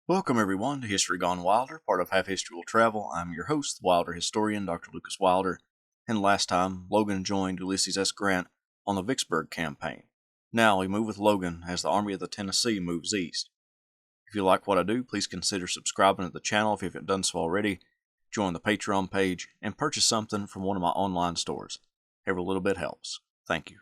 Welcome everyone to History Gone Wilder, part of Half History Will Travel. I'm your host, the Wilder historian, Dr. Lucas Wilder, and last time, Logan joined Ulysses S. Grant on the Vicksburg Campaign. Now we move with Logan as the Army of the Tennessee moves east. If you like what I do, please consider subscribing to the channel if you haven't done so already, join the Patreon page, and purchase something from one of my online stores. Every little bit helps. Thank you.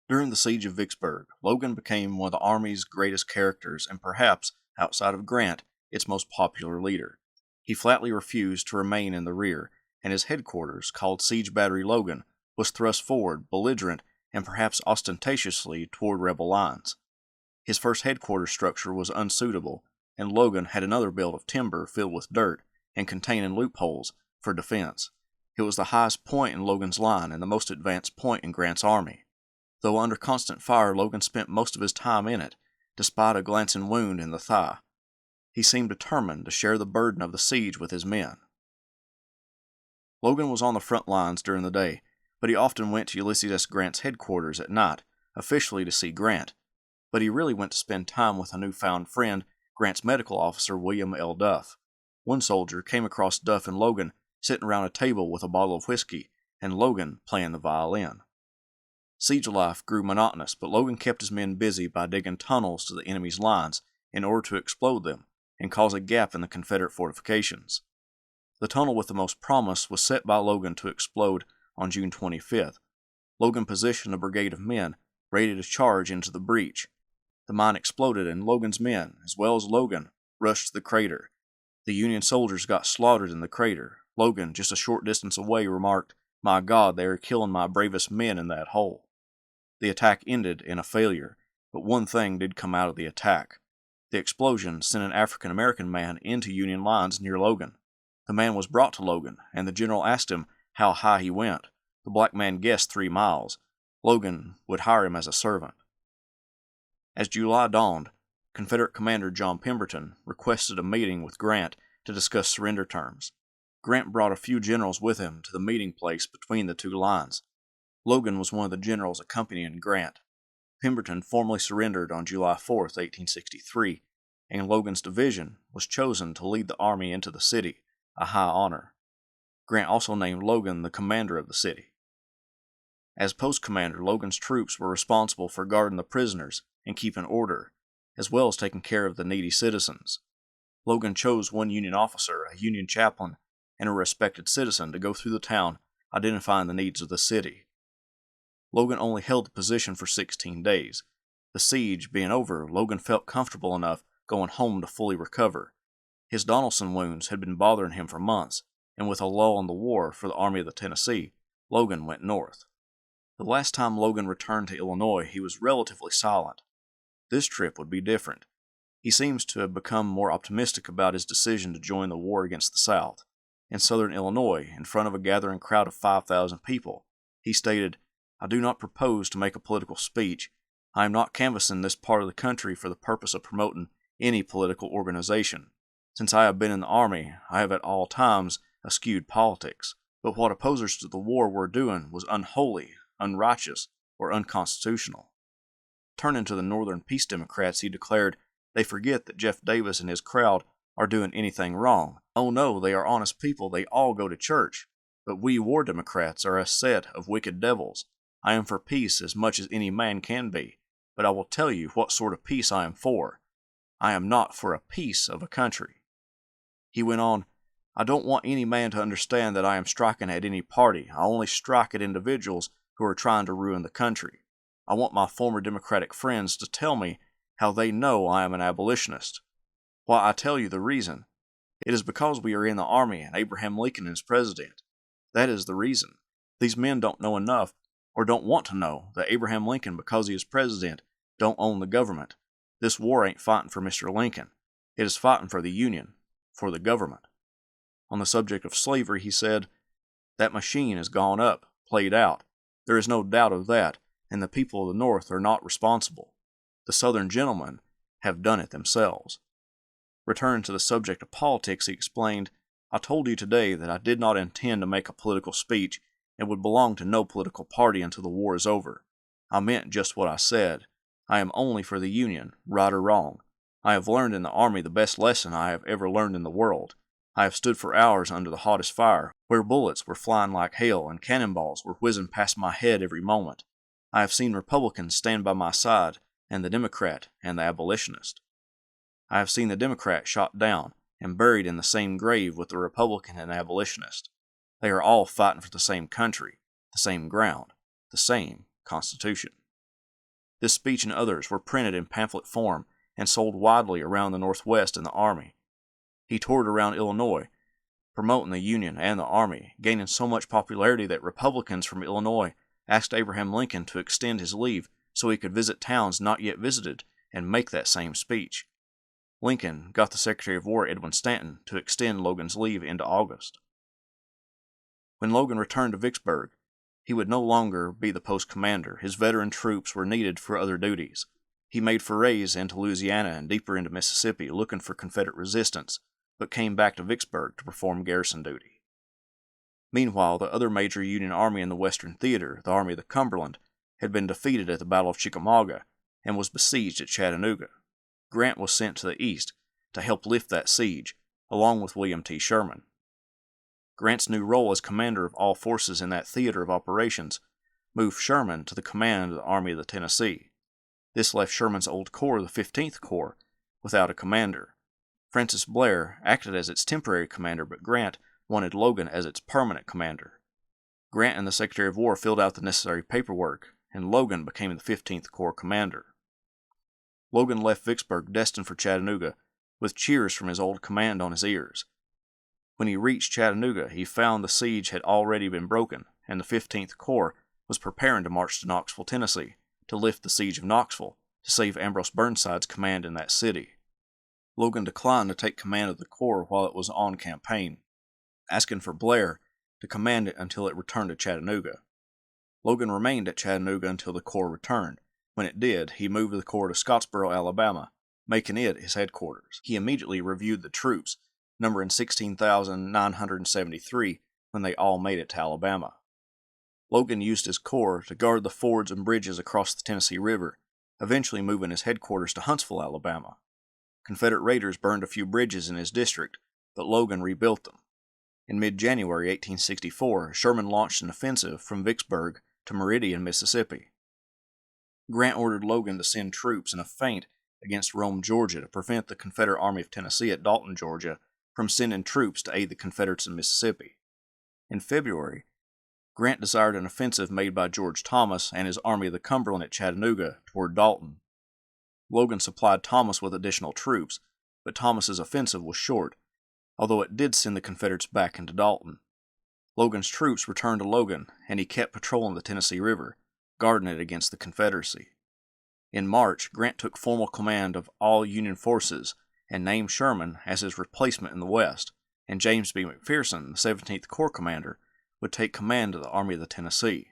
During the siege of Vicksburg, Logan became one of the Army's greatest characters and perhaps, outside of Grant, its most popular leader. He flatly refused to remain in the rear, and his headquarters, called Siege Battery Logan, was thrust forward, belligerent, and perhaps ostentatiously toward rebel lines. His first headquarters structure was unsuitable, and Logan had another built of timber filled with dirt and containing loopholes for defense. It was the highest point in Logan's line and the most advanced point in Grant's army. Though under constant fire, Logan spent most of his time in it, despite a glancing wound in the thigh. He seemed determined to share the burden of the siege with his men. Logan was on the front lines during the day, but he often went to Ulysses S. Grant's headquarters at night, officially to see Grant. But he really went to spend time with a newfound friend, Grant's medical officer, William L. Duff. One soldier came across Duff and Logan sitting around a table with a bottle of whiskey, and Logan playing the violin. Siege life grew monotonous, but Logan kept his men busy by digging tunnels to the enemy's lines in order to explode them and cause a gap in the Confederate fortifications. The tunnel with the most promise was set by Logan to explode on June 25th. Logan positioned a brigade of men ready to charge into the breach. The mine exploded and Logan's men, as well as Logan, rushed to the crater. The Union soldiers got slaughtered in the crater. Logan, just a short distance away, remarked, "My God, they are killing my bravest men in that hole." The attack ended in a failure, but one thing did come out of the attack. The explosion sent an African-American man into Union lines near Logan. The man was brought to Logan, and the general asked him how high he went. The black man guessed 3 miles. Logan would hire him as a servant. As July dawned, Confederate Commander John Pemberton requested a meeting with Grant to discuss surrender terms. Grant brought a few generals with him to the meeting place between the two lines. Logan was one of the generals accompanying Grant. Pemberton formally surrendered on July 4, 1863, and Logan's division was chosen to lead the army into the city, a high honor. Grant also named Logan the commander of the city. As post commander, Logan's troops were responsible for guarding the prisoners and keeping order, as well as taking care of the needy citizens. Logan chose one Union officer, a Union chaplain, and a respected citizen to go through the town identifying the needs of the city. Logan only held the position for 16 days. The siege being over, Logan felt comfortable enough going home to fully recover. His Donelson wounds had been bothering him for months, and with a lull in the war for the Army of the Tennessee, Logan went north. The last time Logan returned to Illinois, he was relatively silent. This trip would be different. He seems to have become more optimistic about his decision to join the war against the South. In southern Illinois, in front of a gathering crowd of 5,000 people, he stated, "I do not propose to make a political speech. I am not canvassing this part of the country for the purpose of promoting any political organization. Since I have been in the Army, I have at all times eschewed politics. But what opposers to the war were doing was unholy, unrighteous, or unconstitutional." Turning to the Northern Peace Democrats, he declared, "They forget that Jeff Davis and his crowd are doing anything wrong. Oh no, they are honest people, they all go to church. But we war Democrats are a set of wicked devils. I am for peace as much as any man can be, but I will tell you what sort of peace I am for. I am not for a peace of a country." He went on, "I don't want any man to understand that I am striking at any party. I only strike at individuals who are trying to ruin the country. I want my former Democratic friends to tell me how they know I am an abolitionist. Why, I tell you the reason. It is because we are in the Army and Abraham Lincoln is president. That is the reason. These men don't know enough, or don't want to know, that Abraham Lincoln, because he is president, don't own the government. This war ain't fighting for Mr. Lincoln. It is fighting for the Union, for the government." On the subject of slavery, he said, "That machine has gone up, played out. There is no doubt of that, and the people of the North are not responsible. The Southern gentlemen have done it themselves." Returning to the subject of politics, he explained, "I told you today that I did not intend to make a political speech and would belong to no political party until the war is over. I meant just what I said. I am only for the Union, right or wrong. I have learned in the Army the best lesson I have ever learned in the world. I have stood for hours under the hottest fire, where bullets were flying like hail and cannonballs were whizzing past my head every moment. I have seen Republicans stand by my side, and the Democrat and the abolitionist. I have seen the Democrat shot down and buried in the same grave with the Republican and abolitionist. They are all fighting for the same country, the same ground, the same Constitution. This speech and others were printed in pamphlet form and sold widely around the Northwest in the Army. He toured around Illinois, promoting the Union and the Army, gaining so much popularity that Republicans from Illinois asked Abraham Lincoln to extend his leave so he could visit towns not yet visited and make that same speech. Lincoln got the Secretary of War Edwin Stanton to extend Logan's leave into August. When Logan returned to Vicksburg, he would no longer be the post commander. His veteran troops were needed for other duties. He made forays into Louisiana and deeper into Mississippi looking for Confederate resistance, but came back to Vicksburg to perform garrison duty. Meanwhile, the other major Union army in the Western Theater, the Army of the Cumberland, had been defeated at the Battle of Chickamauga and was besieged at Chattanooga. Grant was sent to the east to help lift that siege, along with William T. Sherman. Grant's new role as commander of all forces in that theater of operations moved Sherman to the command of the Army of the Tennessee. This left Sherman's old corps, the 15th Corps, without a commander. Francis Blair acted as its temporary commander, but Grant wanted Logan as its permanent commander. Grant and the Secretary of War filled out the necessary paperwork, and Logan became the 15th Corps commander. Logan left Vicksburg destined for Chattanooga, with cheers from his old command on his ears. When he reached Chattanooga, he found the siege had already been broken, and the 15th Corps was preparing to march to Knoxville, Tennessee, to lift the siege of Knoxville, to save Ambrose Burnside's command in that city. Logan declined to take command of the corps while it was on campaign, asking for Blair to command it until it returned to Chattanooga. Logan remained at Chattanooga until the corps returned. When it did, he moved the corps to Scottsboro, Alabama, making it his headquarters. He immediately reviewed the troops, numbering 16,973 when they all made it to Alabama. Logan used his corps to guard the fords and bridges across the Tennessee River, eventually moving his headquarters to Huntsville, Alabama. Confederate raiders burned a few bridges in his district, but Logan rebuilt them. In mid-January 1864, Sherman launched an offensive from Vicksburg to Meridian, Mississippi. Grant ordered Logan to send troops in a feint against Rome, Georgia, to prevent the Confederate Army of Tennessee at Dalton, Georgia, from sending troops to aid the Confederates in Mississippi. In February, Grant desired an offensive made by George Thomas and his Army of the Cumberland at Chattanooga toward Dalton. Logan supplied Thomas with additional troops, but Thomas's offensive was short, although it did send the Confederates back into Dalton. Logan's troops returned to Logan, and he kept patrolling the Tennessee River, guarding it against the Confederacy. In March, Grant took formal command of all Union forces and named Sherman as his replacement in the West, and James B. McPherson, the 17th Corps commander, would take command of the Army of the Tennessee.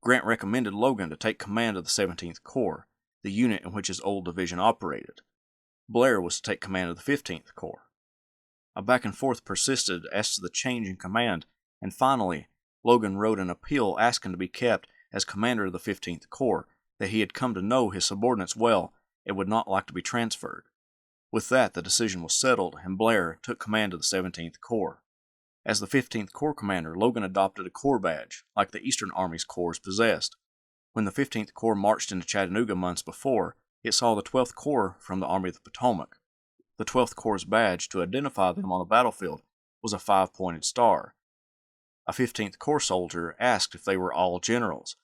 Grant recommended Logan to take command of the 17th Corps, the unit in which his old division operated. Blair was to take command of the 15th Corps. A back and forth persisted as to the change in command, and finally, Logan wrote an appeal asking to be kept as commander of the 15th Corps, that he had come to know his subordinates well and would not like to be transferred. With that, the decision was settled, and Blair took command of the 17th Corps. As the 15th Corps commander, Logan adopted a corps badge, like the Eastern Army's corps possessed. When the 15th Corps marched into Chattanooga months before, it saw the 12th Corps from the Army of the Potomac. The 12th Corps' badge to identify them on the battlefield was a 5-pointed star. A 15th Corps soldier asked if they were all generals.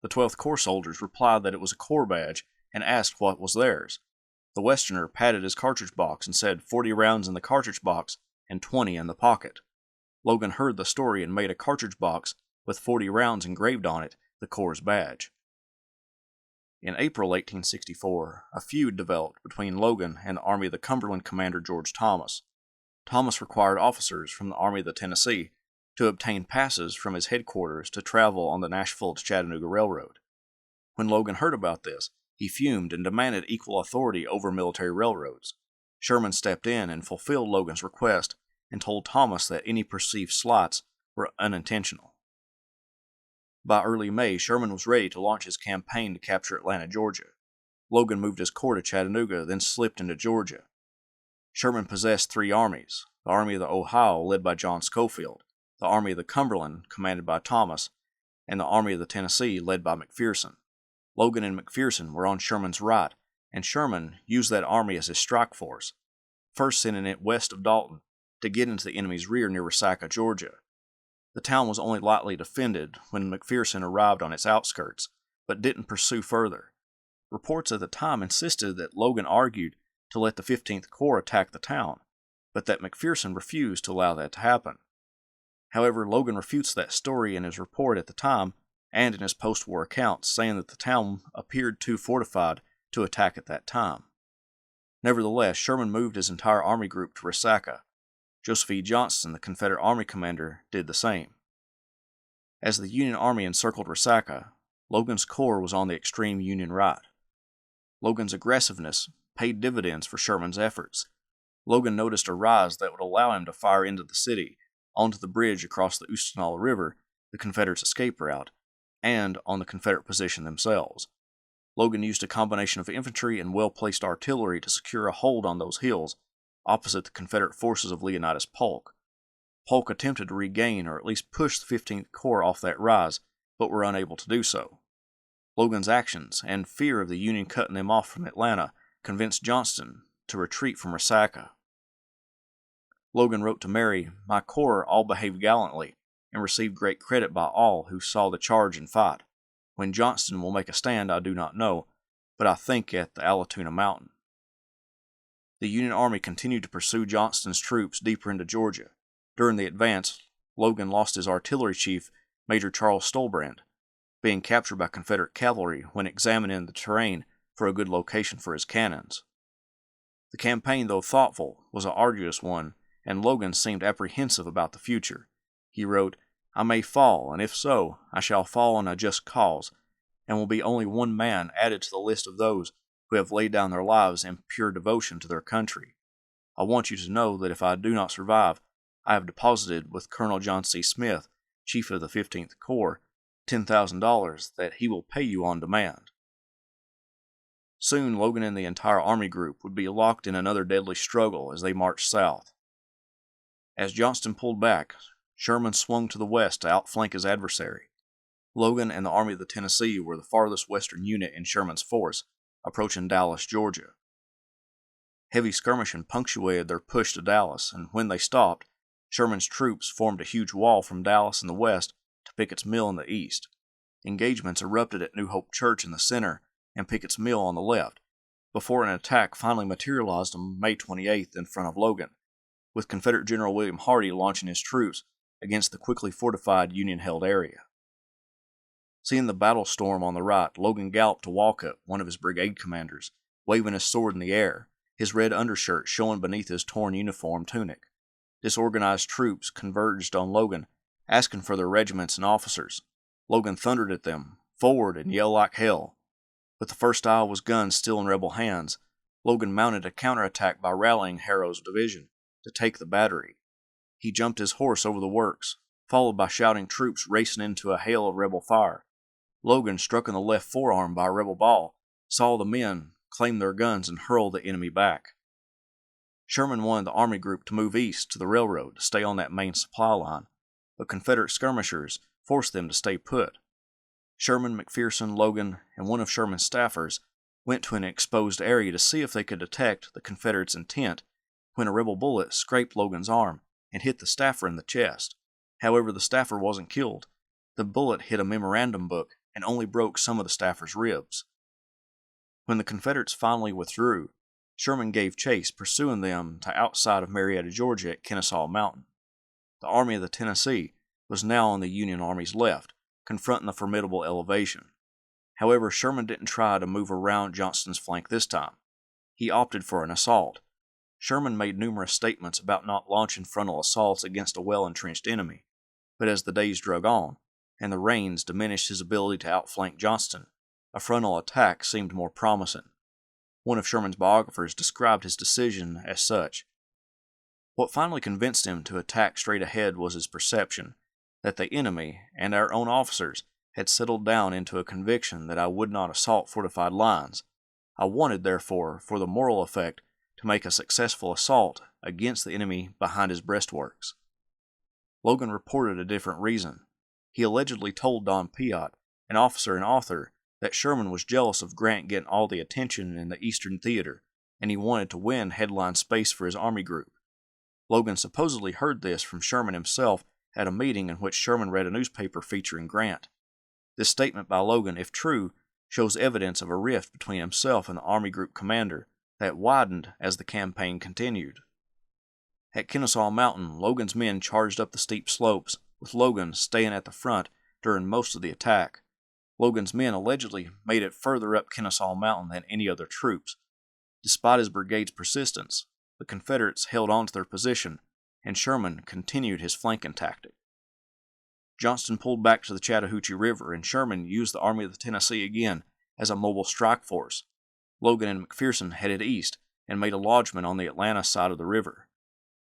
The 12th Corps soldiers replied that it was a corps badge and asked what was theirs. The Westerner patted his cartridge box and said 40 rounds in the cartridge box and 20 in the pocket. Logan heard the story and made a cartridge box with 40 rounds engraved on it, the Corps' badge. In April 1864, a feud developed between Logan and the Army of the Cumberland commander George Thomas. Thomas required officers from the Army of the Tennessee to obtain passes from his headquarters to travel on the Nashville to Chattanooga Railroad. When Logan heard about this, he fumed and demanded equal authority over military railroads. Sherman stepped in and fulfilled Logan's request and told Thomas that any perceived slights were unintentional. By early May, Sherman was ready to launch his campaign to capture Atlanta, Georgia. Logan moved his corps to Chattanooga, then slipped into Georgia. Sherman possessed three armies: the Army of the Ohio, led by John Schofield, the Army of the Cumberland, commanded by Thomas, and the Army of the Tennessee, led by McPherson. Logan and McPherson were on Sherman's right, and Sherman used that army as his strike force, first sending it west of Dalton to get into the enemy's rear near Resaca, Georgia. The town was only lightly defended when McPherson arrived on its outskirts, but didn't pursue further. Reports at the time insisted that Logan argued to let the 15th Corps attack the town, but that McPherson refused to allow that to happen. However, Logan refutes that story in his report at the time and in his post-war accounts, saying that the town appeared too fortified to attack at that time. Nevertheless, Sherman moved his entire army group to Resaca. Joseph E. Johnston, the Confederate Army commander, did the same. As the Union Army encircled Resaca, Logan's corps was on the extreme Union right. Logan's aggressiveness paid dividends for Sherman's efforts. Logan noticed a rise that would allow him to fire into the city, onto the bridge across the Oostenaula River, the Confederates' escape route, and on the Confederate position themselves. Logan used a combination of infantry and well-placed artillery to secure a hold on those hills, opposite the Confederate forces of Leonidas Polk. Polk attempted to regain or at least push the 15th Corps off that rise, but were unable to do so. Logan's actions and fear of the Union cutting them off from Atlanta convinced Johnston to retreat from Resaca. Logan wrote to Mary, "My corps all behaved gallantly and received great credit by all who saw the charge and fight. When Johnston will make a stand I do not know, but I think at the Allatoona Mountain." The Union Army continued to pursue Johnston's troops deeper into Georgia. During the advance, Logan lost his artillery chief, Major Charles Stolbrand, being captured by Confederate cavalry when examining the terrain for a good location for his cannons. The campaign, though thoughtful, was an arduous one, and Logan seemed apprehensive about the future. He wrote, "I may fall, and if so, I shall fall on a just cause, and will be only one man added to the list of those who have laid down their lives in pure devotion to their country. I want you to know that if I do not survive, I have deposited with Colonel John C. Smith, Chief of the 15th Corps, $10,000 that he will pay you on demand." Soon, Logan and the entire Army group would be locked in another deadly struggle as they marched south. As Johnston pulled back, Sherman swung to the west to outflank his adversary. Logan and the Army of the Tennessee were the farthest western unit in Sherman's force, approaching Dallas, Georgia. Heavy skirmishing punctuated their push to Dallas, and when they stopped, Sherman's troops formed a huge wall from Dallas in the west to Pickett's Mill in the east. Engagements erupted at New Hope Church in the center and Pickett's Mill on the left, before an attack finally materialized on May 28th in front of Logan, with Confederate General William Hardee launching his troops against the quickly fortified Union-held area. Seeing the battle storm on the right, Logan galloped to Walcott, one of his brigade commanders, waving his sword in the air, his red undershirt showing beneath his torn uniform tunic. Disorganized troops converged on Logan, asking for their regiments and officers. Logan thundered at them, "Forward and yell like hell." But the first Iowa's guns still in rebel hands, Logan mounted a counterattack by rallying Harrow's division to take the battery. He jumped his horse over the works, followed by shouting troops racing into a hail of rebel fire. Logan, struck in the left forearm by a rebel ball, saw the men claim their guns and hurl the enemy back. Sherman wanted the Army group to move east to the railroad to stay on that main supply line, but Confederate skirmishers forced them to stay put. Sherman, McPherson, Logan, and one of Sherman's staffers went to an exposed area to see if they could detect the Confederates' intent when a rebel bullet scraped Logan's arm and hit the staffer in the chest. However, the staffer wasn't killed. The bullet hit a memorandum book and only broke some of the staffer's ribs. When the Confederates finally withdrew, Sherman gave chase, pursuing them to outside of Marietta, Georgia at Kennesaw Mountain. The Army of the Tennessee was now on the Union Army's left, confronting the formidable elevation. However, Sherman didn't try to move around Johnston's flank this time. He opted for an assault. Sherman made numerous statements about not launching frontal assaults against a well-entrenched enemy, but as the days drug on, and the rains diminished his ability to outflank Johnston, a frontal attack seemed more promising. One of Sherman's biographers described his decision as such. What finally convinced him to attack straight ahead was his perception that the enemy and our own officers had settled down into a conviction that I would not assault fortified lines. I wanted, therefore, for the moral effect to make a successful assault against the enemy behind his breastworks. Logan reported a different reason. He allegedly told Don Piatt, an officer and author, that Sherman was jealous of Grant getting all the attention in the Eastern Theater, and he wanted to win headline space for his army group. Logan supposedly heard this from Sherman himself at a meeting in which Sherman read a newspaper featuring Grant. This statement by Logan, if true, shows evidence of a rift between himself and the Army Group commander that widened as the campaign continued. At Kennesaw Mountain, Logan's men charged up the steep slopes, with Logan staying at the front during most of the attack. Logan's men allegedly made it further up Kennesaw Mountain than any other troops. Despite his brigade's persistence, the Confederates held on to their position, and Sherman continued his flanking tactic. Johnston pulled back to the Chattahoochee River, and Sherman used the Army of the Tennessee again as a mobile strike force. Logan and McPherson headed east and made a lodgment on the Atlanta side of the river,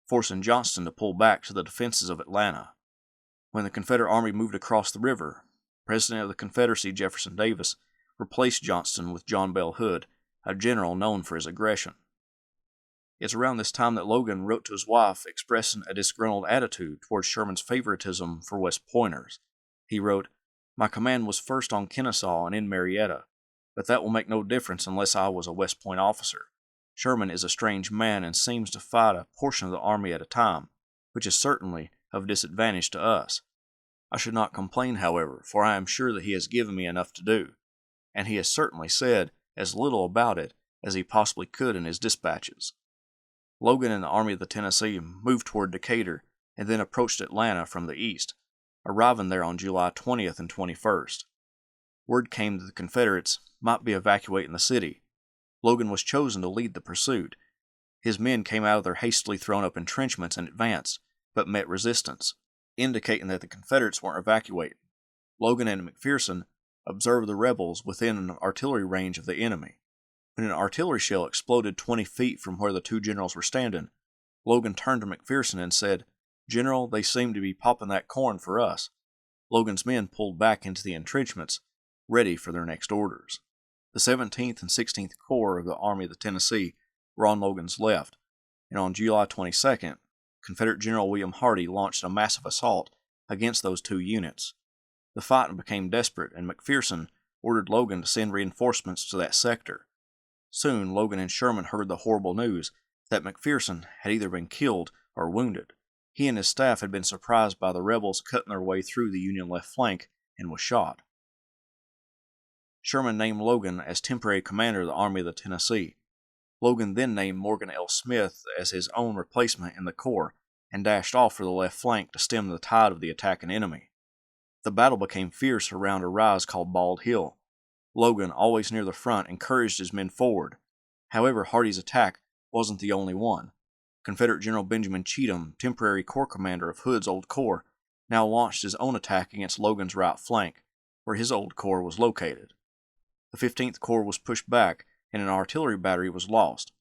forcing Johnston to pull back to the defenses of Atlanta. When the Confederate Army moved across the river, President of the Confederacy Jefferson Davis replaced Johnston with John Bell Hood, a general known for his aggression. It's around this time that Logan wrote to his wife expressing a disgruntled attitude towards Sherman's favoritism for West Pointers. He wrote, "My command was first on Kennesaw and in Marietta, but that will make no difference unless I was a West Point officer. Sherman is a strange man and seems to fight a portion of the army at a time, which is certainly of disadvantage to us. I should not complain, however, for I am sure that he has given me enough to do, and he has certainly said as little about it as he possibly could in his dispatches." Logan and the Army of the Tennessee moved toward Decatur and then approached Atlanta from the east, arriving there on July 20th and 21st. Word came that the Confederates might be evacuating the city. Logan was chosen to lead the pursuit. His men came out of their hastily thrown up entrenchments and advanced, but met resistance, indicating that the Confederates weren't evacuating. Logan and McPherson observed the rebels within an artillery range of the enemy. When an artillery shell exploded 20 feet from where the two generals were standing, Logan turned to McPherson and said, "General, they seem to be popping that corn for us." Logan's men pulled back into the entrenchments, ready for their next orders. The 17th and 16th Corps of the Army of the Tennessee were on Logan's left, and on July 22nd, Confederate General William Hardee launched a massive assault against those two units. The fight became desperate, and McPherson ordered Logan to send reinforcements to that sector. Soon, Logan and Sherman heard the horrible news that McPherson had either been killed or wounded. He and his staff had been surprised by the rebels cutting their way through the Union left flank and was shot. Sherman named Logan as temporary commander of the Army of the Tennessee. Logan then named Morgan L. Smith as his own replacement in the Corps and dashed off for the left flank to stem the tide of the attacking enemy. The battle became fierce around a rise called Bald Hill. Logan, always near the front, encouraged his men forward. However, Hardee's attack wasn't the only one. Confederate General Benjamin Cheatham, temporary corps commander of Hood's old corps, now launched his own attack against Logan's right flank, where his old corps was located. The 15th Corps was pushed back, and an artillery battery was lost.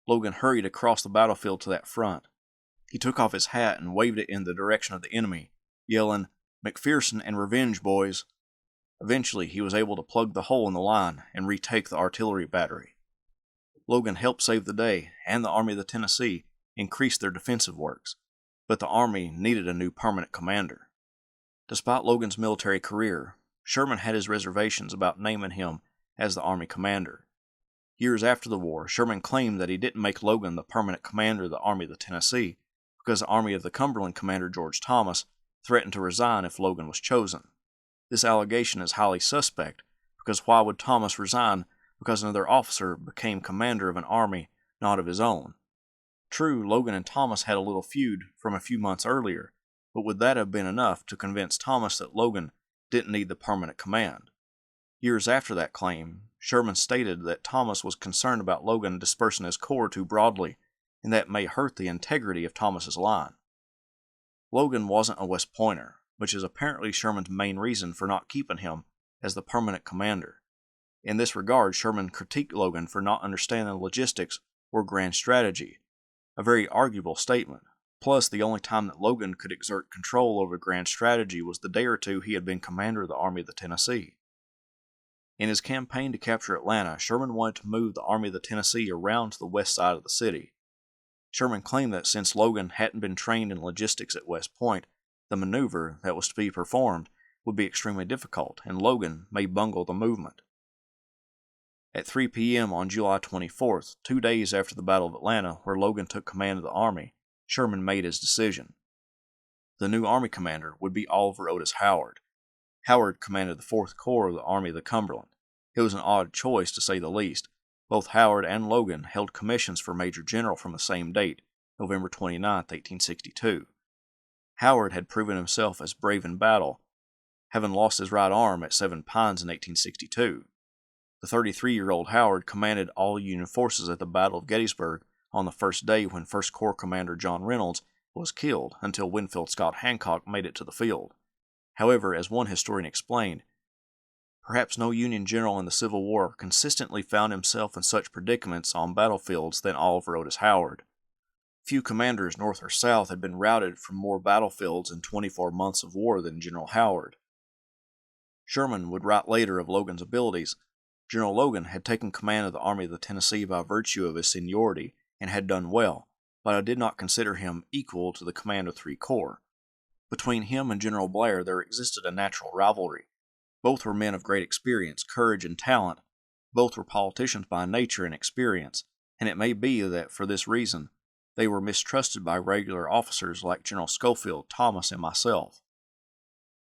Logan hurried across the battlefield to that front. He took off his hat and waved it in the direction of the enemy, yelling, "McPherson and revenge, boys!" Eventually, he was able to plug the hole in the line and retake the artillery battery. Logan helped save the day, and the Army of the Tennessee increased their defensive works, but the Army needed a new permanent commander. Despite Logan's military career, Sherman had his reservations about naming him as the Army commander. Years after the war, Sherman claimed that he didn't make Logan the permanent commander of the Army of the Tennessee because the Army of the Cumberland commander George Thomas threatened to resign if Logan was chosen. This allegation is highly suspect, because why would Thomas resign because another officer became commander of an army not of his own? True, Logan and Thomas had a little feud from a few months earlier, but would that have been enough to convince Thomas that Logan didn't need the permanent command? Years after that claim, Sherman stated that Thomas was concerned about Logan dispersing his corps too broadly, and that may hurt the integrity of Thomas's line. Logan wasn't a West Pointer, which is apparently Sherman's main reason for not keeping him as the permanent commander. In this regard, Sherman critiqued Logan for not understanding the logistics or grand strategy, a very arguable statement. Plus, the only time that Logan could exert control over grand strategy was the day or two he had been commander of the Army of the Tennessee. In his campaign to capture Atlanta, Sherman wanted to move the Army of the Tennessee around to the west side of the city. Sherman claimed that since Logan hadn't been trained in logistics at West Point, the maneuver that was to be performed would be extremely difficult, and Logan may bungle the movement. At 3 p.m. on July 24th, 2 days after the Battle of Atlanta, where Logan took command of the Army, Sherman made his decision. The new Army commander would be Oliver Otis Howard. Howard commanded the 4th Corps of the Army of the Cumberland. It was an odd choice, to say the least. Both Howard and Logan held commissions for Major General from the same date, November 29, 1862. Howard had proven himself as brave in battle, having lost his right arm at Seven Pines in 1862. The 33-year-old Howard commanded all Union forces at the Battle of Gettysburg on the first day when 1st Corps Commander John Reynolds was killed until Winfield Scott Hancock made it to the field. However, as one historian explained, perhaps no Union general in the Civil War consistently found himself in such predicaments on battlefields than Oliver Otis Howard. Few commanders north or south had been routed from more battlefields in 24 months of war than General Howard. Sherman would write later of Logan's abilities. General Logan had taken command of the Army of the Tennessee by virtue of his seniority and had done well, but I did not consider him equal to the command of 3 corps. Between him and General Blair there existed a natural rivalry. Both were men of great experience, courage, and talent. Both were politicians by nature and experience, and it may be that for this reason they were mistrusted by regular officers like General Schofield, Thomas, and myself.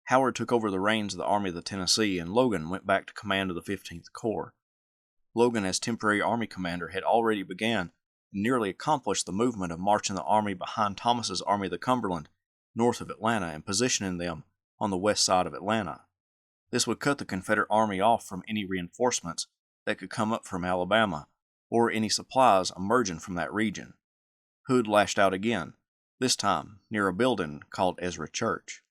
Howard took over the reins of the Army of the Tennessee, and Logan went back to command of the 15th Corps. Logan, as temporary army commander, had already begun and nearly accomplished the movement of marching the army behind Thomas's Army of the Cumberland, north of Atlanta, and positioning them on the west side of Atlanta. This would cut the Confederate Army off from any reinforcements that could come up from Alabama, or any supplies emerging from that region. Hood lashed out again, this time near a building called Ezra Church.